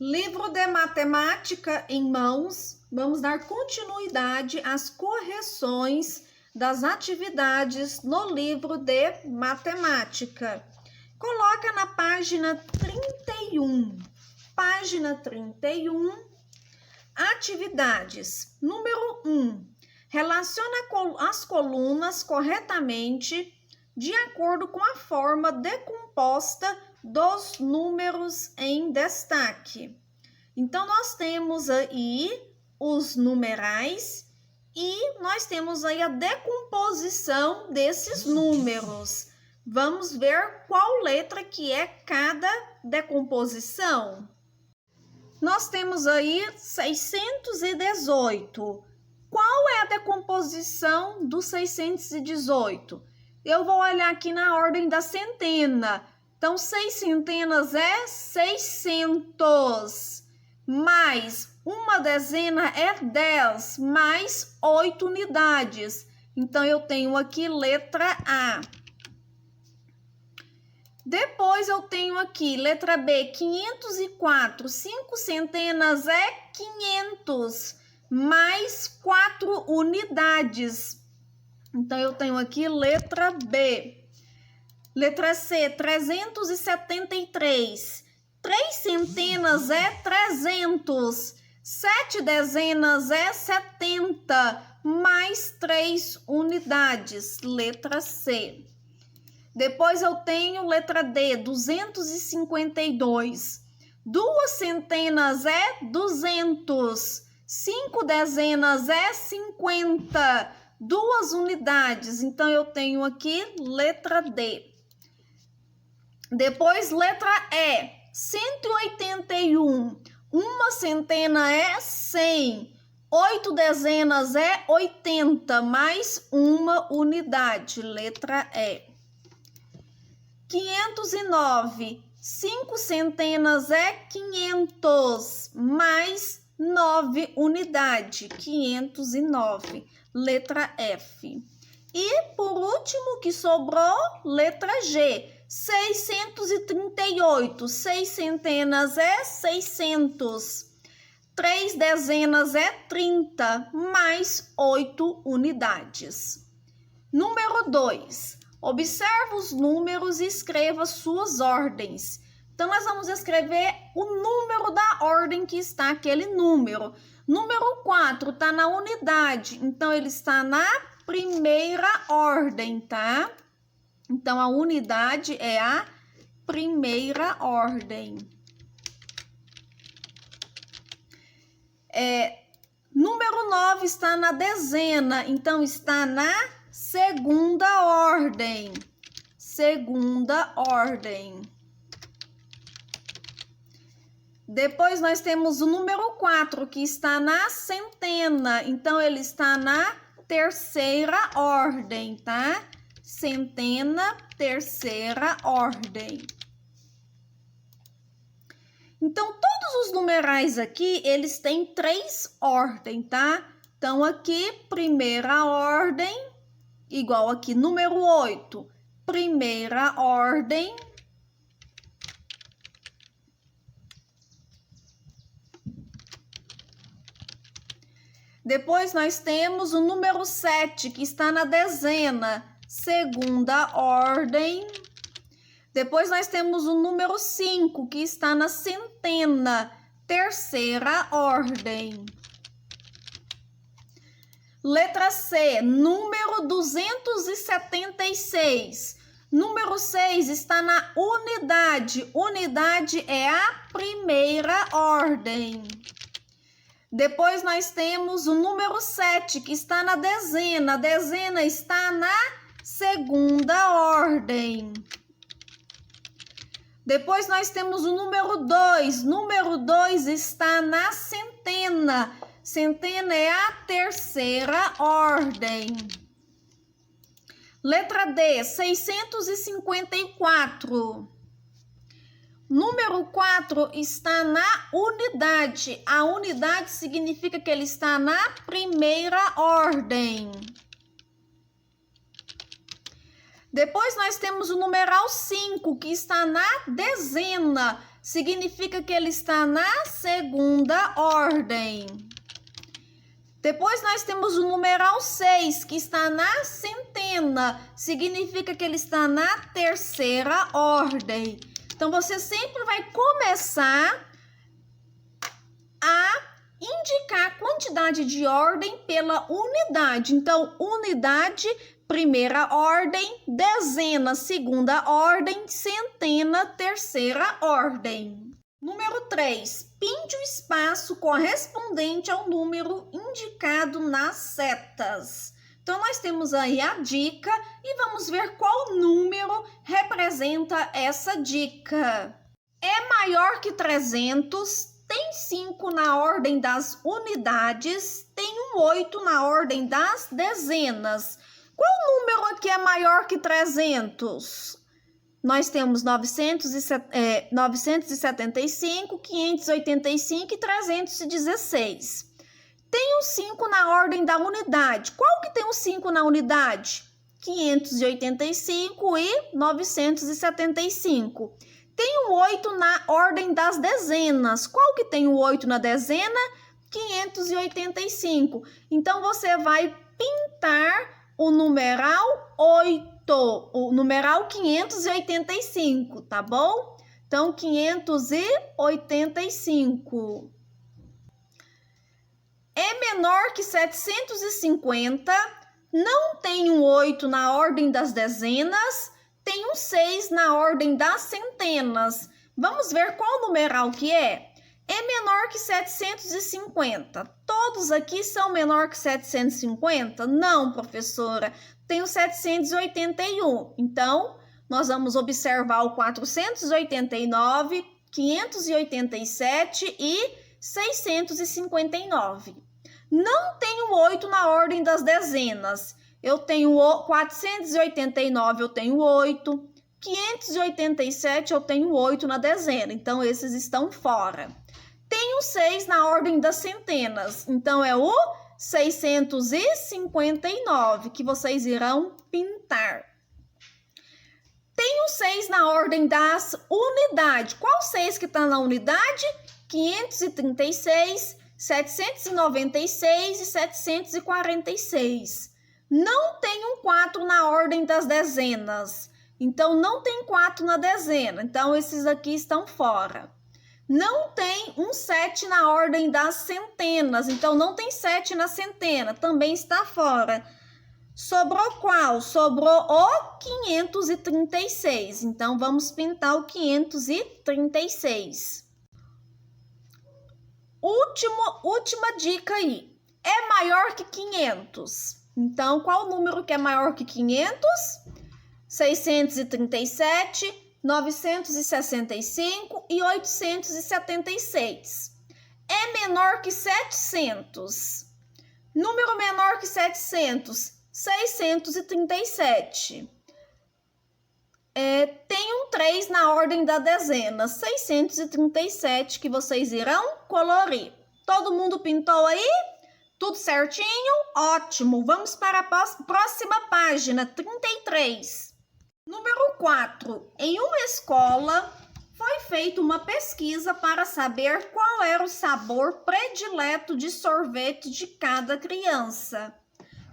Livro de matemática em mãos, vamos dar continuidade às correções das atividades no livro de matemática. Coloca na página 31. Página 31, atividades. Número 1. Relaciona as colunas corretamente de acordo com a forma decomposta dos números em destaque. Então, nós temos aí os numerais e nós temos aí a decomposição desses números. Vamos ver qual letra que é cada decomposição. Nós temos aí 618. Qual é a decomposição do 618? Eu vou olhar aqui na ordem da centena. Então, 6 centenas é 600, mais uma dezena é 10, mais 8 unidades. Então, eu tenho aqui letra A. Depois, eu tenho aqui letra B, 504. 5 centenas é 500, mais 4 unidades. Então, eu tenho aqui letra B. Letra C, 373. 3 centenas é 300. 7 dezenas é 70, mais 3 unidades. Letra C. Depois eu tenho letra D, 252. 2 centenas é 200. 5 dezenas é 50. 2 unidades. Então, eu tenho aqui letra D. Depois, letra E, 181. Uma centena é 100. 8 dezenas é 80, mais uma unidade. Letra E. 509. 5 centenas é 500, mais 9 unidade. 509. Letra F. E, por último, que sobrou, letra G. 638. 6 centenas é 600. 3 dezenas é 30, mais 8 unidades. Número 2. Observe os números e escreva suas ordens. Então, nós vamos escrever o número da ordem que está aquele número. Número 4 está na unidade, então ele está na primeira ordem, tá? Então, a unidade é a primeira ordem. Número 9 está na dezena, então está na segunda ordem. Segunda ordem. Depois, nós temos o número 4, que está na centena. Então, ele está na terceira ordem, tá? Centena, terceira ordem. Então, todos os numerais aqui, eles têm 3 ordens, tá? Então, aqui, primeira ordem, igual aqui, número 8. Primeira ordem. Depois, nós temos o número 7, que está na dezena, segunda ordem. Depois, nós temos o número 5, que está na centena, terceira ordem. Letra C, número 276. Número 6 está na unidade. Unidade é a primeira ordem. Depois, nós temos o número 7, que está na dezena. A dezena está na segunda ordem. Depois, nós temos o número 2. Número 2 está na centena. Centena é a terceira ordem. Letra D, 654. Número 4 está na unidade. A unidade significa que ele está na primeira ordem. Depois nós temos o numeral 5, que está na dezena. significa que ele está na segunda ordem. Depois nós temos o numeral 6, que está na centena, significa que ele está na terceira ordem. Então, você sempre vai começar a indicar a quantidade de ordem pela unidade. Então, unidade, primeira ordem, dezena, segunda ordem, centena, terceira ordem. Número 3. Pinte o espaço correspondente ao número indicado nas setas. Então, nós temos aí a dica e vamos ver qual número representa essa dica. É maior que 300, tem 5 na ordem das unidades, tem um 8 na ordem das dezenas. Qual número aqui é maior que 300? Nós temos 975, 585 e 316. Tem um 5 na ordem da unidade. Qual que tem um 5 na unidade? 585 e 975. Tem um 8 na ordem das dezenas. Qual que tem o 8 na dezena? 585. Então, você vai pintar o numeral 8. O numeral 585, tá bom? Então, 585. É menor que 750, não tem um 8 na ordem das dezenas, tem um 6 na ordem das centenas. Vamos ver qual numeral que é? É menor que 750. Todos aqui são menor que 750? Não, professora. Tem o 781. Então, nós vamos observar o 489, 587 e 659. Não tenho 8 na ordem das dezenas. Eu tenho 489, eu tenho 8. 587, eu tenho 8 na dezena. Então, esses estão fora. Tenho 6 na ordem das centenas. Então, é o 659 que vocês irão pintar. Tenho 6 na ordem das unidades. Qual 6 que está na unidade? 536, 796 e 746. Não tem um 4 na ordem das dezenas. Então, não tem 4 na dezena. Então, esses aqui estão fora. Não tem um 7 na ordem das centenas. Então, não tem 7 na centena. Também está fora. Sobrou qual? Sobrou o 536. Então, vamos pintar o 536. Última dica aí. É maior que 500. Então, qual o número que é maior que 500? 637, 965 e 876. É menor que 700. Número menor que 700, 637. Tem um 3 na ordem da dezena, 637, que vocês irão colorir. Todo mundo pintou aí? Tudo certinho? Ótimo! Vamos para a próxima página, 33. Número 4. Em uma escola, foi feita uma pesquisa para saber qual era o sabor predileto de sorvete de cada criança.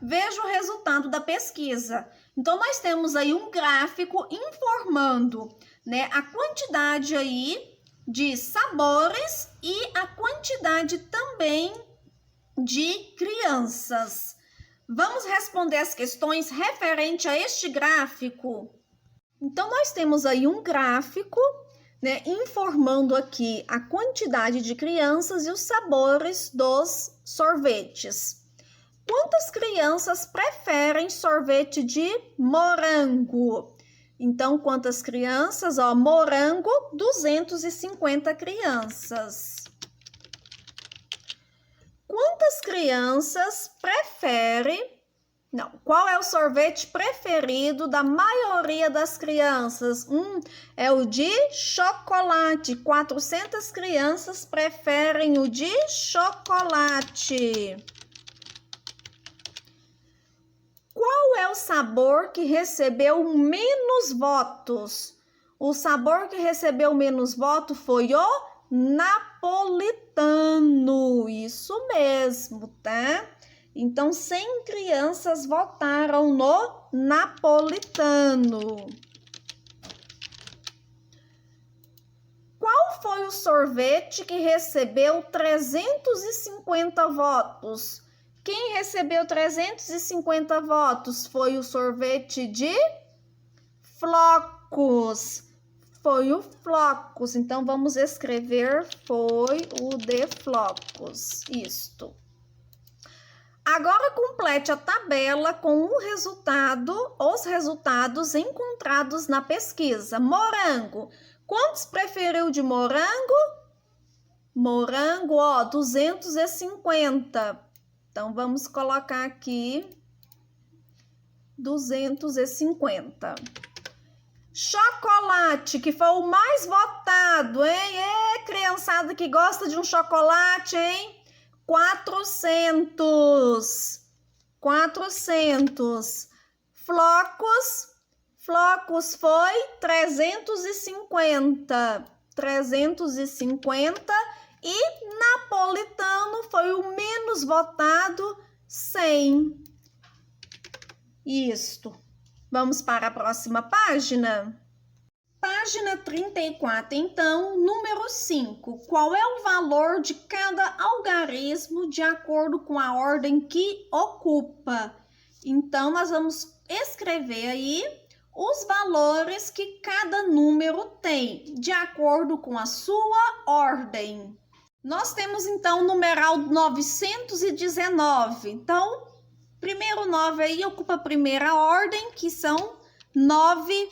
Veja o resultado da pesquisa. Então, nós temos aí um gráfico informando, né, a quantidade aí de sabores e a quantidade também de crianças. Vamos responder as questões referente a este gráfico? Então, nós temos aí um gráfico, né, informando aqui a quantidade de crianças e os sabores dos sorvetes. Quantas crianças preferem sorvete de morango? Então, quantas crianças? Ó, morango, 250 crianças. Quantas crianças preferem... Não, qual é o sorvete preferido da maioria das crianças? É o de chocolate. 400 crianças preferem o de chocolate. Qual é o sabor que recebeu menos votos? O sabor que recebeu menos voto foi o napolitano. Isso mesmo, tá? Então, 100 crianças votaram no napolitano. Qual foi o sorvete que recebeu 350 votos? Quem recebeu 350 votos foi o sorvete de Flocos. Foi o Flocos. Então, vamos escrever foi o de Flocos. Isto. Agora, complete a tabela com os resultados encontrados na pesquisa. Morango. Quantos preferiu de morango? Morango, ó, 250. Então, vamos colocar aqui 250. Chocolate, que foi o mais votado, hein? Criançada que gosta de um chocolate, hein? 400. 400. Flocos foi 350. 350. E napolitano foi o menos votado, 100. Isto. Vamos para a próxima página. Página 34, então, número 5. Qual é o valor de cada algarismo de acordo com a ordem que ocupa? Então, nós vamos escrever aí os valores que cada número tem, de acordo com a sua ordem. Nós temos, então, o numeral 919. Então, primeiro 9 aí ocupa a primeira ordem, que são 9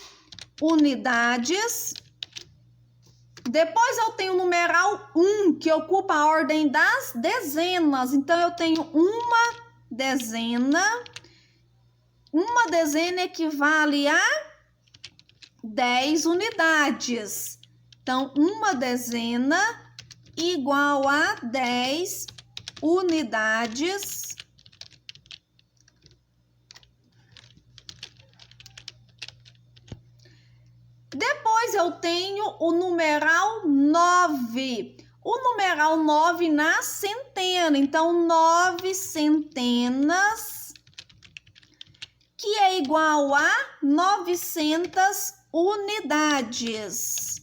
unidades. Depois eu tenho o numeral 1, que ocupa a ordem das dezenas. Então, eu tenho uma dezena. Uma dezena equivale a 10 unidades. Então, uma dezena igual a 10 unidades. Depois eu tenho o numeral 9. O numeral 9 na centena. Então, 9 centenas, que é igual a 900 unidades.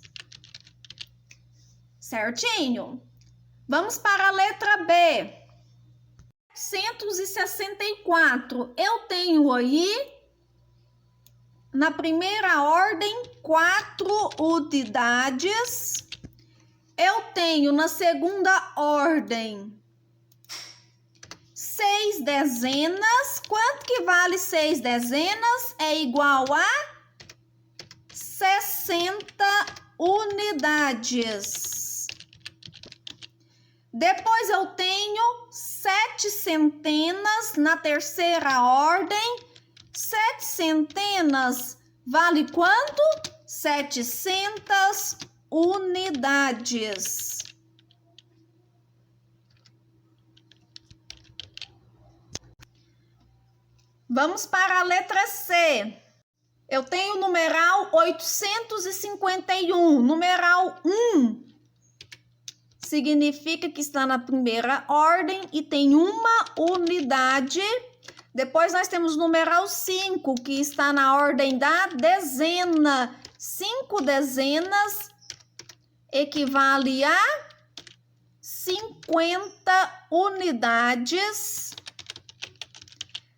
Certinho? Vamos para a letra B. 164. Eu tenho aí, na primeira ordem, 4 unidades. Eu tenho na segunda ordem 6 dezenas. Quanto que vale 6 dezenas? É igual a 60 unidades. Depois eu tenho 7 centenas na terceira ordem. 7 centenas vale quanto? 700 unidades. Vamos para a letra C. Eu tenho o numeral 851. Numeral 1 significa que está na primeira ordem e tem uma unidade. Depois nós temos o numeral 5, que está na ordem da dezena. 5 dezenas equivale a 50 unidades.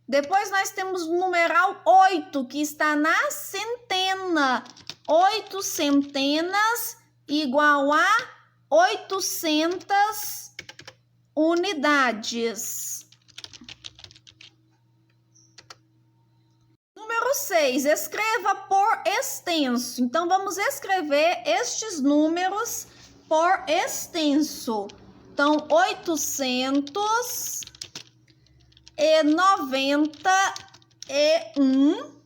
Depois nós temos o numeral 8, que está na centena. 8 centenas igual a 800 unidades. Número 6, escreva por extenso. Então, vamos escrever estes números por extenso. Então, 891,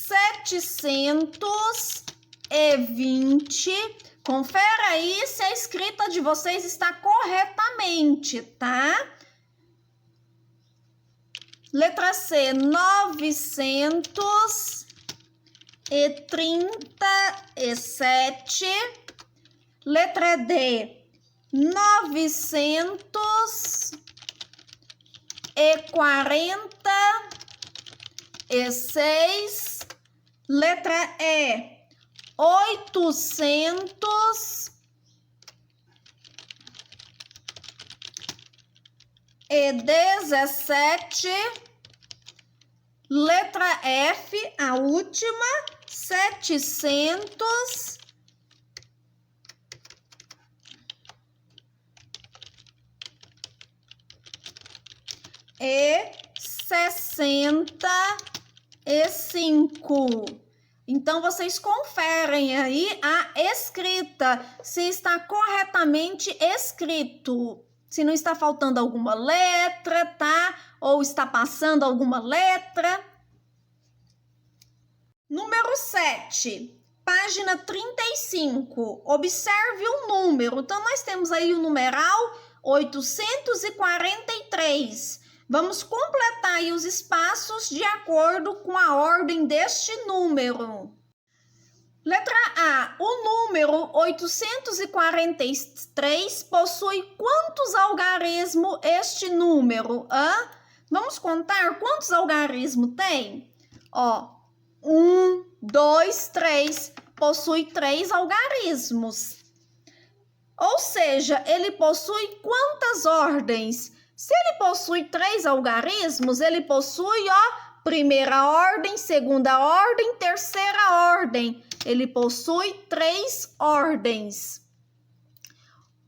720. Confere aí se a escrita de vocês está corretamente, tá? Letra C, 900 e 37. Letra D, 946. Letra E, 817. Letra F, a última, 760. Então, vocês conferem aí a escrita, se está corretamente escrito. Se não está faltando alguma letra, tá? Ou está passando alguma letra. Número 7, página 35. Observe o número. Então, nós temos aí o numeral 843. Vamos completar aí os espaços de acordo com a ordem deste número. Letra A. O número 843 possui quantos algarismos este número? Vamos contar quantos algarismos tem? 1, 2, 3. Possui 3 algarismos. Ou seja, ele possui quantas ordens? Se ele possui 3 algarismos, ele possui, primeira ordem, segunda ordem, terceira ordem. Ele possui 3 ordens.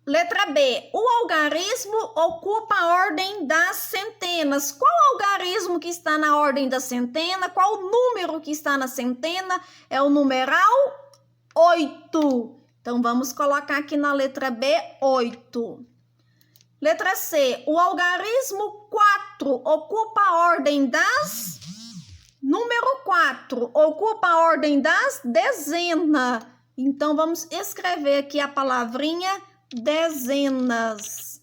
Letra B. O algarismo ocupa a ordem das centenas. Qual algarismo que está na ordem da centena? Qual o número que está na centena? É o numeral 8. Então, vamos colocar aqui na letra B, 8. Letra C. O algarismo 4 ocupa a ordem das... Número 4 ocupa a ordem das dezenas. Então, vamos escrever aqui a palavrinha dezenas.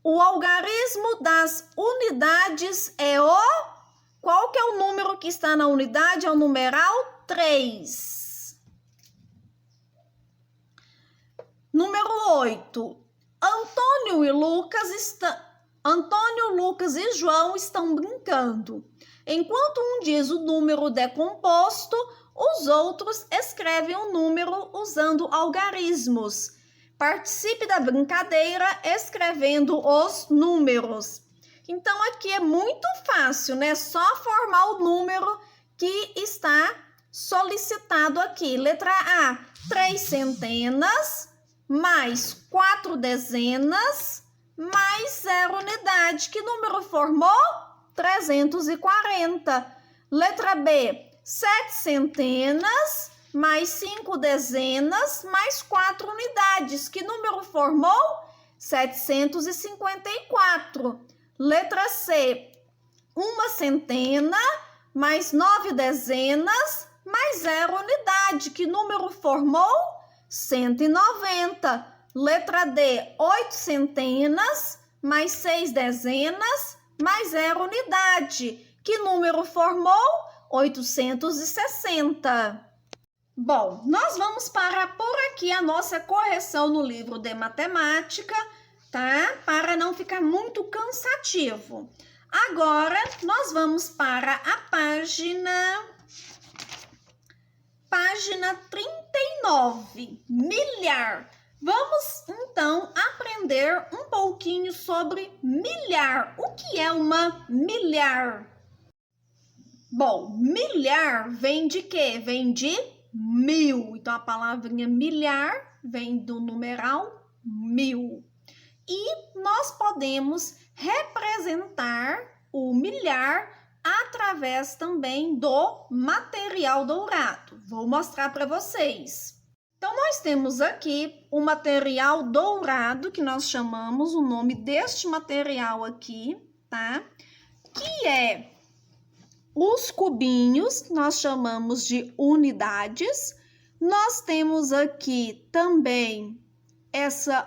O algarismo das unidades é o... Qual que é o número que está na unidade? É o numeral 3. Número 8. Antônio, Lucas e João estão brincando. Enquanto um diz o número decomposto, os outros escrevem o número usando algarismos. Participe da brincadeira escrevendo os números. Então, aqui é muito fácil, né? Só formar o número que está solicitado aqui. Letra A, 3 centenas, mais 4 dezenas, mais 0 unidade. Que número formou? 340. Letra B, 7 centenas, mais 5 dezenas, mais 4 unidades. Que número formou? 754. Letra C, 1 centena, mais 9 dezenas, mais 0 unidade. Que número formou? 190. Letra D, 8 centenas, mais 6 dezenas, mais 0 unidade. Que número formou? 860. Bom, nós vamos parar por aqui a nossa correção no livro de matemática, tá? Para não ficar muito cansativo. Agora, nós vamos para a página 39, milhar. Vamos, então, aprender um pouquinho sobre milhar. O que é uma milhar? Bom, milhar vem de quê? Vem de 1000. Então, a palavrinha milhar vem do numeral 1000. E nós podemos representar o milhar através também do material dourado. Vou mostrar para vocês. Então, nós temos aqui o material dourado, que nós chamamos o nome deste material aqui, tá? Que é os cubinhos, nós chamamos de unidades. Nós temos aqui também esta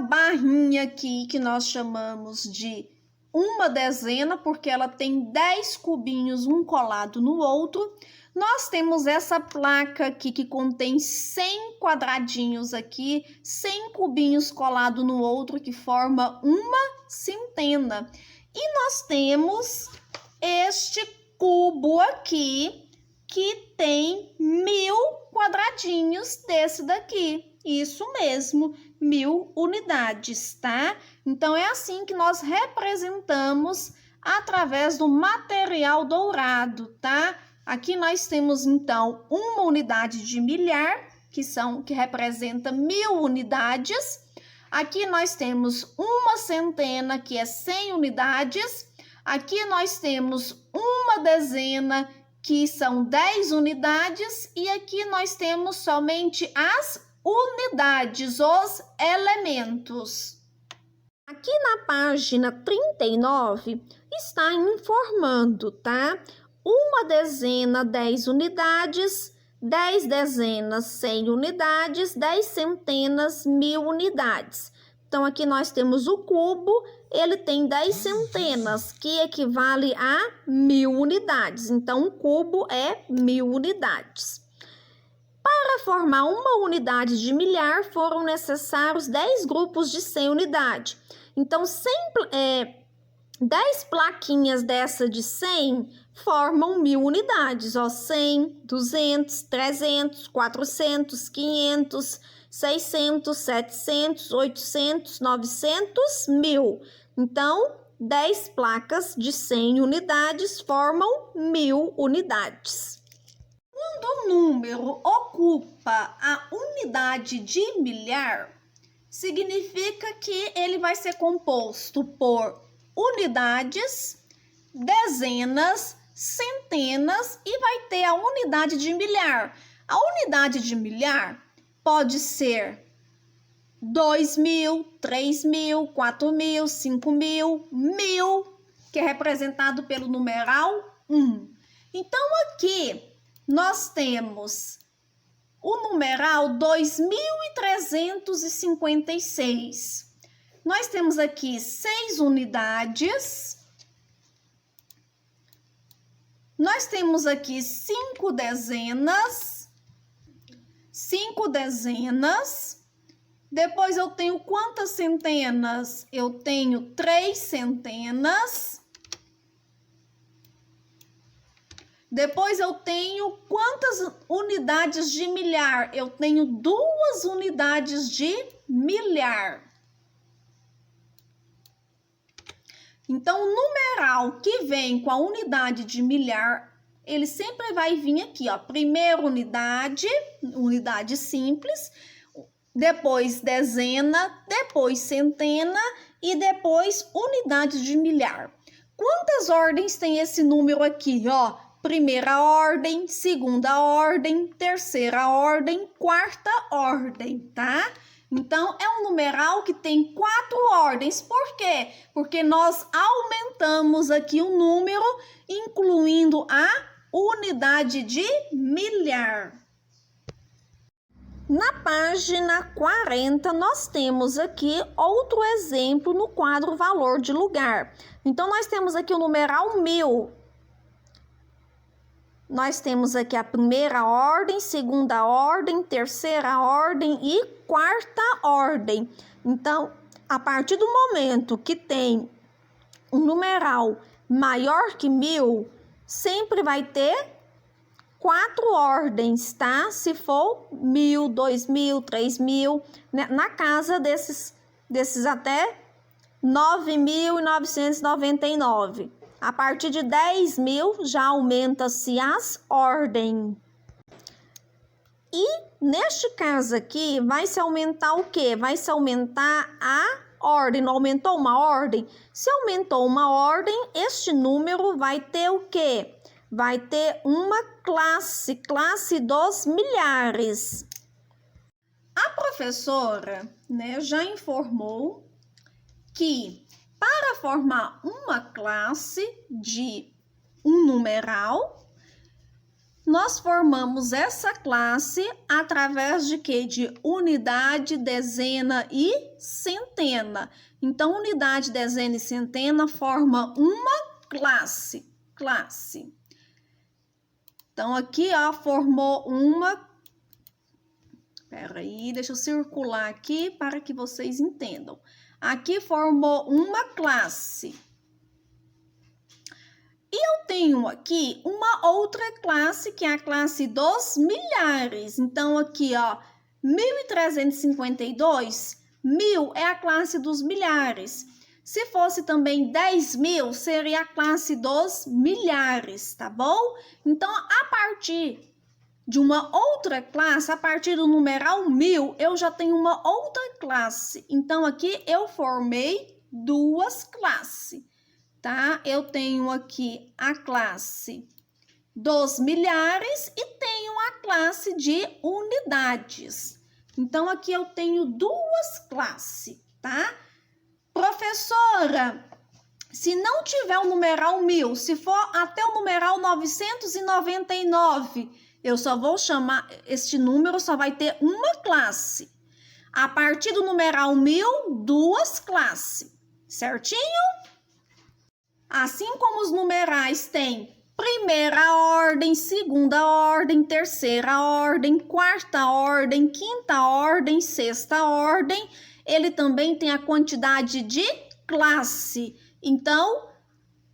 barrinha aqui, que nós chamamos de uma dezena, porque ela tem 10 cubinhos, um colado no outro. Nós temos essa placa aqui que contém 100 quadradinhos aqui, 100 cubinhos colado no outro, que forma uma centena. E nós temos este cubo aqui, que tem 1000 quadradinhos desse daqui. Isso mesmo, 1000 unidades, tá? Então, é assim que nós representamos através do material dourado, tá? Aqui nós temos, então, uma unidade de milhar, que representa 1000 unidades. Aqui nós temos uma centena, que é 100 unidades. Aqui nós temos uma dezena, que são 10 unidades. E aqui nós temos somente as unidades, os elementos. Aqui na página 39 está informando, tá? Uma dezena, 10 unidades, 10 dezenas, 100 unidades, 10 centenas, 1000 unidades. Então, aqui nós temos o cubo, ele tem 10 centenas, que equivale a 1000 unidades. Então, um cubo é 1000 unidades. Para formar uma unidade de milhar, foram necessários 10 grupos de 100 unidades. Então, 10 plaquinhas dessa de 100 formam 1000 unidades. Ó, 100, 200, 300, 400, 500, 600, 700, 800, 900, 1000. Então, 10 placas de 100 unidades formam 1000 unidades. Quando o número ocupa a unidade de milhar, significa que ele vai ser composto por unidades, dezenas, centenas e vai ter a unidade de milhar. A unidade de milhar pode ser 2.000, 3.000, 4.000, 5.000, 1.000, que é representado pelo numeral 1. Então, aqui nós temos o numeral 2.356. Nós temos aqui 6 unidades. Nós temos aqui 5 dezenas. 5 dezenas. Depois eu tenho quantas centenas? Eu tenho 3 centenas. Depois eu tenho quantas unidades de milhar? Eu tenho 2 unidades de milhar. Então, o numeral que vem com a unidade de milhar, ele sempre vai vir aqui, ó. Primeiro unidade, unidade simples, depois dezena, depois centena e depois unidade de milhar. Quantas ordens tem esse número aqui, ó? Primeira ordem, segunda ordem, terceira ordem, quarta ordem, tá? Então, é um numeral que tem 4 ordens. Por quê? Porque nós aumentamos aqui o número, incluindo a unidade de milhar. Na página 40, nós temos aqui outro exemplo no quadro valor de lugar. Então, nós temos aqui o numeral 1000. Nós temos aqui a primeira ordem, segunda ordem, terceira ordem e quarta ordem. Então, a partir do momento que tem um numeral maior que 1000, sempre vai ter 4 ordens, tá? Se for 1000, 2000, 3000, né? Na casa desses até 9.999. A partir de 10.000 já aumenta-se as ordens. E neste caso aqui, vai se aumentar o quê? Vai se aumentar a ordem. Não aumentou uma ordem? Se aumentou uma ordem, este número vai ter o quê? Vai ter uma classe dos milhares. A professora, né, já informou que para formar uma classe de um numeral, Nós formamos essa classe através de quê? De unidade, dezena e centena. Então, unidade, dezena e centena formam uma classe. Então, aqui, ó, formou uma... Peraí, deixa eu circular aqui para que vocês entendam. Aqui formou uma classe. E eu tenho aqui uma outra classe, que é a classe dos milhares. Então, aqui, ó, 1.352, 1000 é a classe dos milhares. Se fosse também 10.000, seria a classe dos milhares, tá bom? Então, a partir de uma outra classe, a partir do numeral 1000, eu já tenho uma outra classe. Então, aqui eu formei duas classes. Tá? Eu tenho aqui a classe dos milhares e tenho a classe de unidades. Então, aqui eu tenho duas classes, tá? Professora, se não tiver o numeral 1000, se for até o numeral 999, eu só vou chamar, este número só vai ter uma classe. A partir do numeral 1000, duas classes, certinho? Assim como os numerais têm primeira ordem, segunda ordem, terceira ordem, quarta ordem, quinta ordem, sexta ordem, ele também tem a quantidade de classe. Então,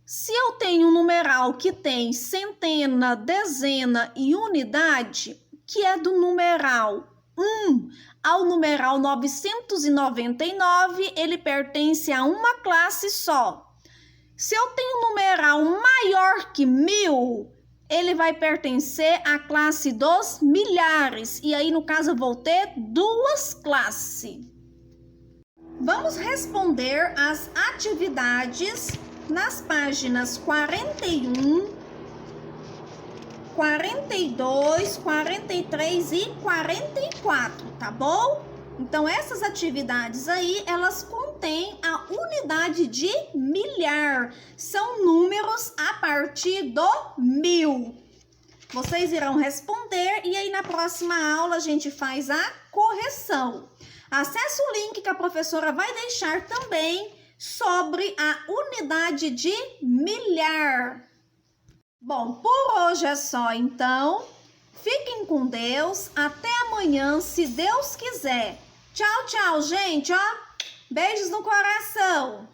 se eu tenho um numeral que tem centena, dezena e unidade, que é do numeral 1 ao numeral 999, ele pertence a uma classe só. Se eu tenho um numeral maior que 1000, ele vai pertencer à classe dos milhares. E aí, no caso, eu vou ter duas classes. Vamos responder as atividades nas páginas 41, 42, 43 e 44, tá bom? Então, essas atividades aí, elas contêm a unidade de milhar. São números a partir do 1000. Vocês irão responder e aí na próxima aula a gente faz a correção. Acesse o link que a professora vai deixar também sobre a unidade de milhar. Bom, por hoje é só então. Fiquem com Deus. Até amanhã, se Deus quiser. Tchau, tchau, gente, ó. Beijos no coração.